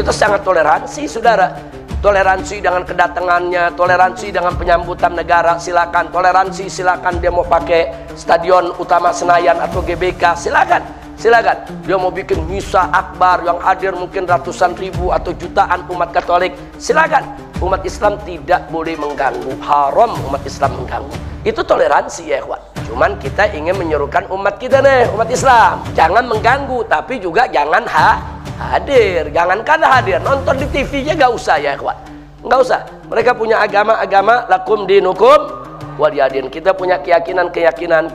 kita sangat toleransi, saudara. Toleransi dengan kedatangannya, toleransi dengan penyambutan negara, silakan. Toleransi, silakan. Dia mau pakai stadion utama Senayan atau GBK, silakan. Silakan. Dia mau bikin misa akbar yang hadir mungkin ratusan ribu atau jutaan umat Katolik, silakan. Umat Islam tidak boleh mengganggu, haram umat Islam mengganggu. Itu toleransi ya ikhwan. Cuman kita ingin menyerukan umat kita nih, umat Islam, jangan mengganggu, tapi juga jangan hadir. Jangankan hadir, nonton di TV-nya gak usah ya ikhwan. Gak usah. Mereka punya agama lakum dinukum waliyadin. Kita punya keyakinan,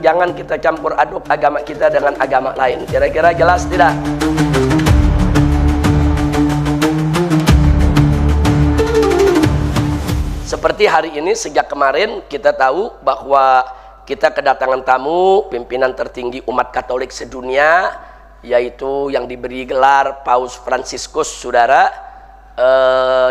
jangan kita campur aduk agama kita dengan agama lain. Kira-kira jelas tidak? Seperti hari ini, sejak kemarin kita tahu bahwa kita kedatangan tamu pimpinan tertinggi umat Katolik sedunia, yaitu yang diberi gelar Paus Fransiskus, saudara,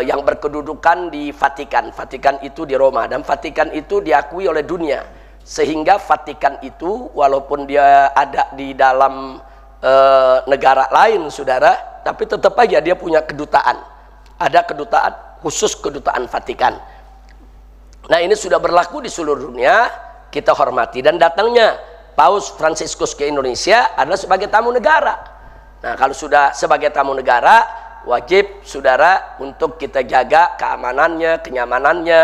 yang berkedudukan di Vatikan. Vatikan itu di Roma, dan Vatikan itu diakui oleh dunia, sehingga Vatikan itu walaupun dia ada di dalam negara lain, saudara, tapi tetap aja dia punya kedutaan. Ada kedutaan khusus, kedutaan Vatikan. Nah, ini sudah berlaku di seluruh dunia, kita hormati. Dan datangnya Paus Fransiskus ke Indonesia adalah sebagai tamu negara. Nah, kalau sudah sebagai tamu negara, wajib saudara untuk kita jaga keamanannya, kenyamanannya.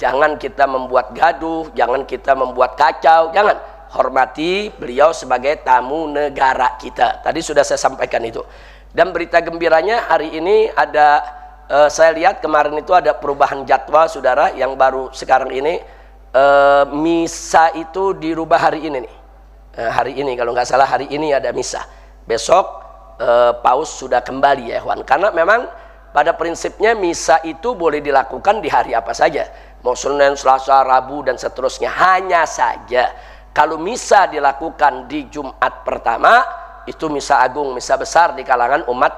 Jangan kita membuat gaduh, jangan kita membuat kacau, jangan. Hormati beliau sebagai tamu negara kita. Tadi sudah saya sampaikan itu. Dan berita gembiranya hari ini ada, saya lihat kemarin itu ada perubahan jadwal, saudara, yang baru sekarang ini. Misa itu dirubah hari ini nih. Hari ini, kalau nggak salah hari ini ada misa. Besok Paus sudah kembali ya ikhwan. Karena memang pada prinsipnya misa itu boleh dilakukan di hari apa saja. Mau Senin, Selasa, Rabu, dan seterusnya. Hanya saja kalau misa dilakukan di Jumat pertama, itu misa agung, misa besar di kalangan umat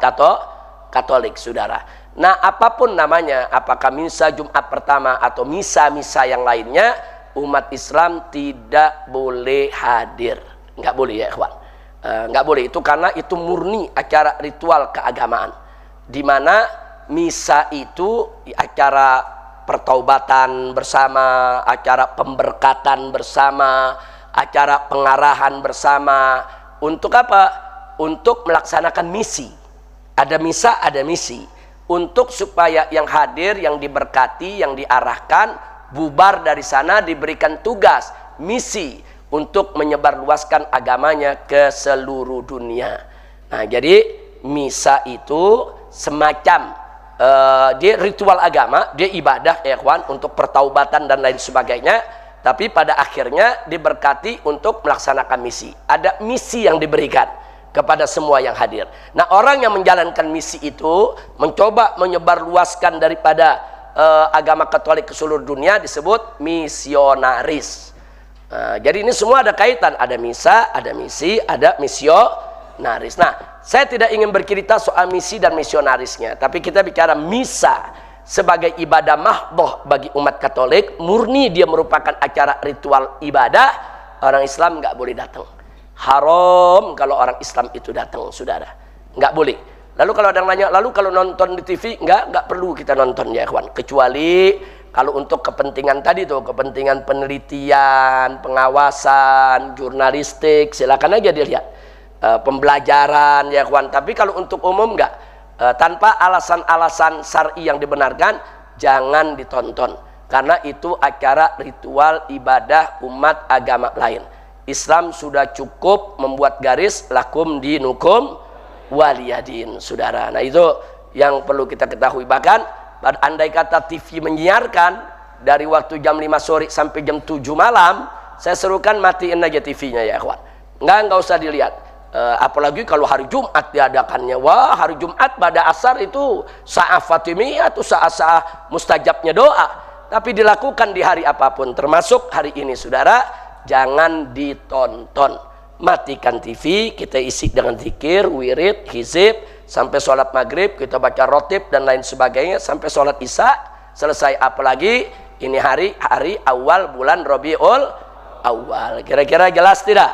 Katolik, saudara. Nah, apapun namanya, apakah misa Jumat pertama atau misa-misa yang lainnya, umat Islam tidak boleh hadir. Nggak boleh ya ikhwan. Nggak boleh, itu karena itu murni acara ritual keagamaan, di mana misa itu acara pertaubatan bersama, acara pemberkatan bersama, acara pengarahan bersama. Untuk apa? Untuk melaksanakan misi. Ada misa, ada misi. Untuk supaya yang hadir, yang diberkati, yang diarahkan, bubar dari sana, diberikan tugas, misi untuk menyebarluaskan agamanya ke seluruh dunia. Nah, jadi misa itu semacam dia ritual agama, dia ibadah ya kawan, untuk pertaubatan dan lain sebagainya, tapi pada akhirnya diberkati untuk melaksanakan misi. Ada misi yang diberikan kepada semua yang hadir. Nah, orang yang menjalankan misi itu mencoba menyebarluaskan daripada agama Katolik ke seluruh dunia disebut misionaris. Jadi ini semua ada kaitan, ada misa, ada misi, ada misionaris. Nah, saya tidak ingin bercerita soal misi dan misionarisnya, tapi kita bicara misa sebagai ibadah mahdhah bagi umat Katolik, murni dia merupakan acara ritual ibadah, orang Islam nggak boleh datang. Haram kalau orang Islam itu datang, saudara, nggak boleh. Lalu kalau ada yang nanya, lalu kalau nonton di TV, nggak perlu kita nonton ya kawan, kecuali kalau untuk kepentingan tadi tuh, kepentingan penelitian, pengawasan, jurnalistik, silakan aja dilihat, pembelajaran ya kawan. Tapi kalau untuk umum nggak, tanpa alasan-alasan syar'i yang dibenarkan, jangan ditonton, karena itu acara ritual ibadah umat agama lain. Islam sudah cukup membuat garis lakum dinukum waliyadin, saudara. Nah, itu yang perlu kita ketahui. Bahkan andai kata TV menyiarkan dari waktu jam 5 sore sampai jam 7 malam, saya serukan matiin aja TV-nya ya kawan. Nggak usah dilihat. Apalagi kalau hari Jumat diadakannya. Wah, hari Jumat pada asar itu sa'ah Fatimiyah atau sa'ah mustajabnya doa. Tapi dilakukan di hari apapun, termasuk hari ini, saudara. Jangan ditonton, matikan TV, kita isi dengan zikir, wirid, hizib, sampai sholat maghrib kita baca rotib dan lain sebagainya, sampai sholat isya selesai. Apalagi ini hari awal bulan Rabiul Awal. Kira-kira jelas tidak?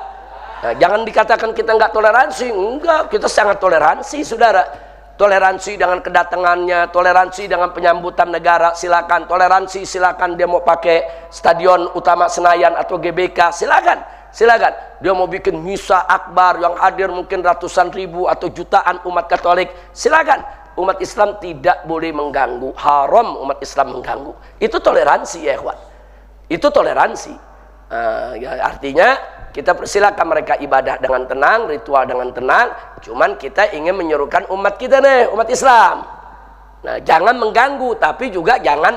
Nah, jangan dikatakan kita nggak toleransi. Enggak, kita sangat toleransi, saudara. Toleransi dengan kedatangannya, toleransi dengan penyambutan negara, silakan. Toleransi silakan, dia mau pakai stadion utama Senayan atau GBK, silakan. Silakan. Dia mau bikin misa akbar yang hadir mungkin ratusan ribu atau jutaan umat Katolik, silakan. Umat Islam tidak boleh mengganggu, haram umat Islam mengganggu. Itu toleransi ya ikhwan. Itu toleransi. Ya, artinya kita persilakan mereka ibadah dengan tenang, ritual dengan tenang. Cuman kita ingin menyerukan umat kita nih, umat Islam. Nah, jangan mengganggu, tapi juga jangan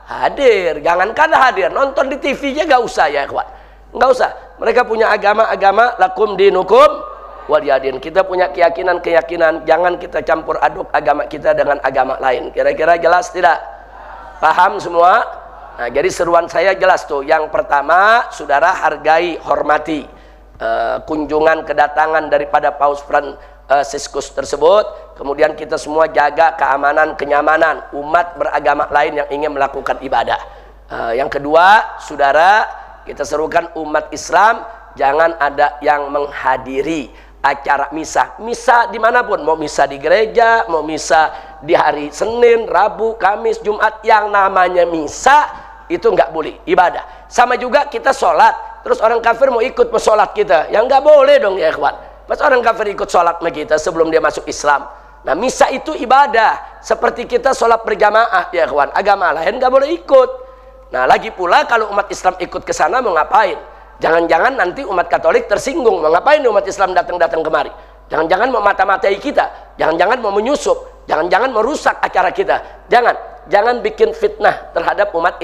hadir. Jangankan hadir, nonton di TV-nya gak usah ya ikhwan. Gak usah. Mereka punya agama-agama, lakum dinukum waliyadin. Kita punya keyakinan-keyakinan. Jangan kita campur aduk agama kita dengan agama lain. Kira-kira jelas tidak? Paham semua? Nah, jadi seruan saya jelas tuh. Yang pertama, saudara hargai, hormati kunjungan kedatangan daripada Paus Fransiskus tersebut. Kemudian kita semua jaga keamanan, kenyamanan umat beragama lain yang ingin melakukan ibadah. Yang kedua, saudara, kita serukan umat Islam jangan ada yang menghadiri acara misa. Misa dimanapun, mau misa di gereja, mau misa di hari Senin, Rabu, Kamis, Jumat, yang namanya misa itu nggak boleh ibadah. Sama juga kita sholat, terus orang kafir mau ikut sholat kita, yang nggak boleh dong ya ikhwan. Pas orang kafir ikut sholat sama kita sebelum dia masuk Islam. Nah, misa itu ibadah, seperti kita sholat berjamaah ya ikhwan. Agama lain nggak boleh ikut. Nah, lagi pula kalau umat Islam ikut ke sana mau ngapain? Jangan-jangan nanti umat Katolik tersinggung, mau ngapain umat Islam datang-datang kemari? Jangan-jangan mau mata-matai kita, jangan-jangan mau menyusup, jangan-jangan merusak acara kita. Jangan bikin fitnah terhadap umat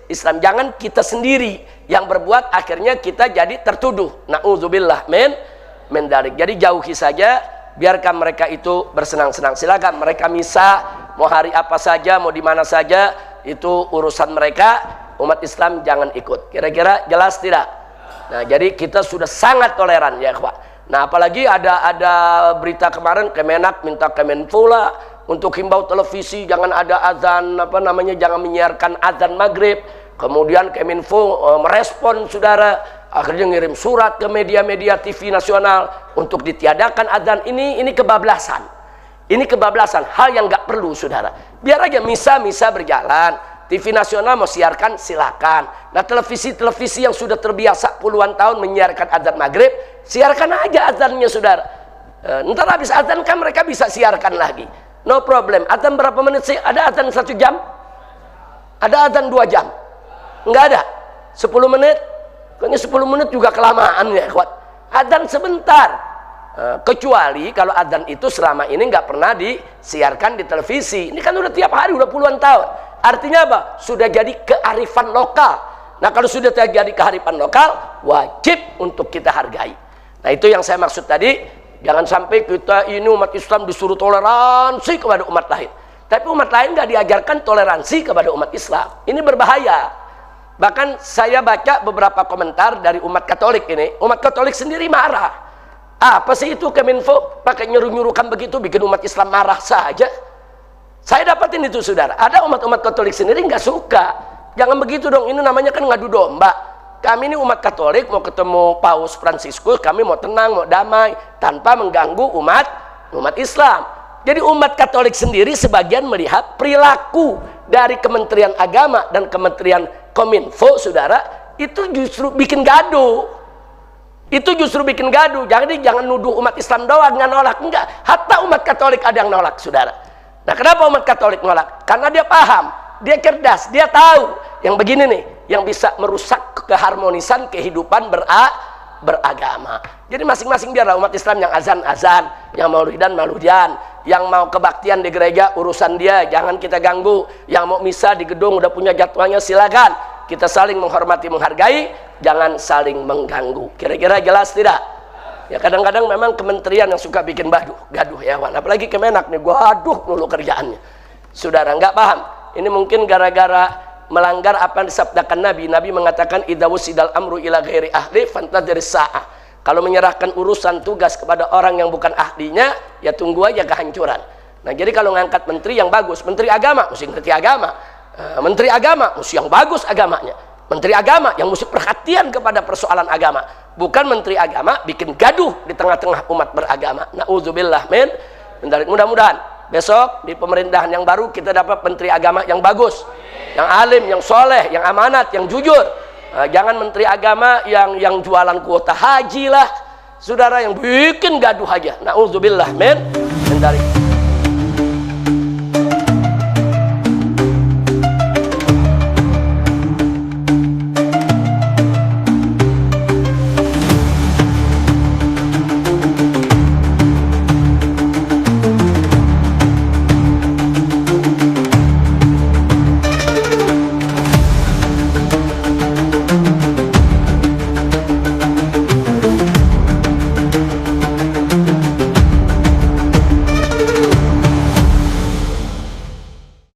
Islam. Jangan kita sendiri yang berbuat akhirnya kita jadi tertuduh. Na'udzubillah min dzalik. Jadi jauhi saja, biarkan mereka itu bersenang-senang. Silakan mereka misa, mau hari apa saja, mau di mana saja, itu urusan mereka. Umat Islam jangan ikut. Kira-kira jelas tidak? Nah, jadi kita sudah sangat toleran ya ikhwan. Nah, apalagi ada berita kemarin Kemenak minta Kemenfo lah untuk himbau televisi jangan ada azan jangan menyiarkan azan maghrib. Kemudian Kemenfo merespon saudara, akhirnya ngirim surat ke media-media TV nasional untuk ditiadakan azan. Ini kebablasan. Ini kebablasan, hal yang nggak perlu saudara. Biar aja misa berjalan. TV nasional mau siarkan silakan. Nah, televisi-televisi yang sudah terbiasa puluhan tahun menyiarkan azan maghrib, siarkan aja azannya saudara. Ntar habis azan kan mereka bisa siarkan lagi. No problem. Azan berapa menit sih? Ada azan 1 jam? Ada azan 2 jam? Enggak ada. 10 menit? Kayaknya 10 menit juga kelamaan ya kuat. Azan sebentar. Kecuali kalau azan itu selama ini nggak pernah disiarkan di televisi. Ini kan udah tiap hari, udah puluhan tahun. Artinya apa? Sudah jadi kearifan lokal. Nah, kalau sudah terjadi kearifan lokal, wajib untuk kita hargai. Nah, itu yang saya maksud tadi. Jangan sampai kita ini umat Islam disuruh toleransi kepada umat lain. Tapi umat lain nggak diajarkan toleransi kepada umat Islam. Ini berbahaya. Bahkan saya baca beberapa komentar dari umat Katolik ini. Umat Katolik sendiri marah. Apa sih itu Kemenfo? Pakai nyuruh-nyuruhkan begitu, bikin umat Islam marah saja. Saya dapatin itu saudara. Ada umat-umat Katolik sendiri nggak suka. Jangan begitu dong. Ini namanya kan ngadu domba. Kami ini umat Katolik mau ketemu Paus Fransiskus, kami mau tenang, mau damai, tanpa mengganggu umat Islam. Jadi umat Katolik sendiri sebagian melihat perilaku dari Kementerian Agama dan Kementerian Kominfo, saudara, itu justru bikin gaduh. Itu justru bikin gaduh. Jadi jangan nuduh umat Islam doang nggak nolak, enggak. Hatta umat Katolik ada yang nolak, saudara. Nah, kenapa umat Katolik nolak? Karena dia paham, dia cerdas, dia tahu yang begini nih, yang bisa merusak keharmonisan kehidupan beragama. Jadi masing-masing biarlah umat Islam yang azan, yang maulidan, yang mau kebaktian di gereja urusan dia, jangan kita ganggu. Yang mau misa di gedung udah punya jadwalnya, silakan. Kita saling menghormati, menghargai, jangan saling mengganggu. Kira-kira jelas tidak? Ya, kadang-kadang memang kementerian yang suka bikin gaduh ya, Wan. Apalagi Kemenak nih, gaduh dulu kerjaannya. Saudara nggak paham. Ini mungkin gara-gara melanggar apa yang disabdakan Nabi. Nabi mengatakan idza wusidal amru ila ghairi ahli fantadhiris sa'ah. Kalau menyerahkan urusan tugas kepada orang yang bukan ahlinya, ya tunggu aja kehancuran. Nah, jadi kalau ngangkat menteri yang bagus, menteri agama mesti ngerti agama. Menteri agama mesti yang bagus agamanya. Menteri agama yang mesti perhatian kepada persoalan agama. Bukan menteri agama bikin gaduh di tengah-tengah umat beragama. Nauzubillah min dzalik. Mudah-mudahan besok di pemerintahan yang baru kita dapat menteri agama yang bagus, yang alim, yang soleh, yang amanat, yang jujur. Jangan menteri agama yang jualan kuota haji lah, saudara, yang bikin gaduh aja. Nauzubillah min dzalik.